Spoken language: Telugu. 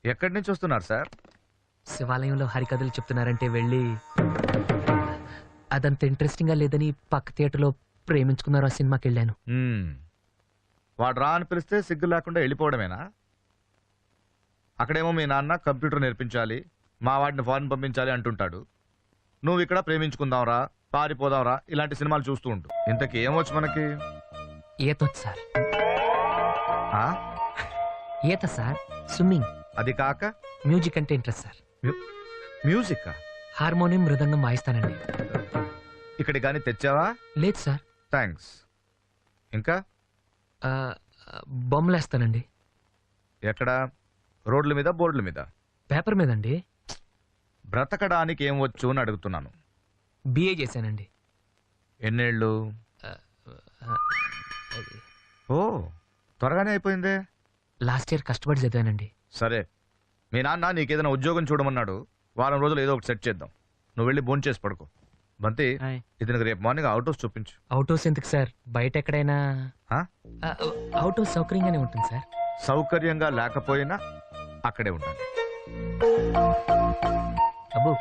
ఎక్కడి నుంచి వస్తున్నారు సార్? శివాలయంలో హరికథలు చెప్తున్నారంటే వెళ్ళి అదంత ఇంట్రెస్టింగ్ గా లేదని పక్క థియేటర్లో ప్రేమించుకున్నారు ఆ సినిమాకి వెళ్ళాను. వాడు రా అని పిలిస్తే సిగ్గు లేకుండా వెళ్ళిపోవడమేనా? అక్కడేమో మీ నాన్న కంప్యూటర్ నేర్పించాలి, మా వాడిని ఫారెన్ పంపించాలి అంటుంటాడు. నువ్వు ఇక్కడ ప్రేమించుకుందాంరా, పారిపోదాంరా ఇలాంటి సినిమాలు చూస్తూ ఉంటు. ఇంతకీ ఏమొచ్చు మనకి? ఈతొచ్చు సార్. ఆ? ఈత సార్, స్విమ్మింగ్. అది కాక మ్యూజిక్ అంటే ఇంట్రెస్ట్ సార్. మ్యూజిక్? హార్మోనియం, మృదంగం వాయిస్తానండి. ఇక్కడికి కానీ తెచ్చావా? లేదు సార్. థ్యాంక్స్. ఇంకా బొమ్మలేస్తానండి. ఎక్కడ? రోడ్ల మీద, బోర్డుల మీద? పేపర్ మీదండి. బ్రతకడానికి ఏం వచ్చు అని అడుగుతున్నాను. బిఏ చేశానండి. ఎన్నేళ్ళు? ఓ, త్వరగానే అయిపోయిందే. లాస్ట్ ఇయర్ కష్టపడి చదివానండి. సరే, మీ నాన్న నీకేదైనా ఉద్యోగం చూడమన్నాడు. వారం రోజులు ఏదో ఒకటి సెట్ చేద్దాం. నువ్వు వెళ్ళి భోంచేసి చేసి పడుకో. బంతి, ఇతనికి రేపు మార్నింగ్ అవుట్ హౌస్ చూపించు. అవుట్ హౌస్ ఎందుకు సార్? బయట ఎక్కడైనా అవుట్ హౌస్ సౌకర్యంగానే ఉంటుంది సార్. సౌకర్యంగా లేకపోయినా అక్కడే ఉండాలి. అబ్బో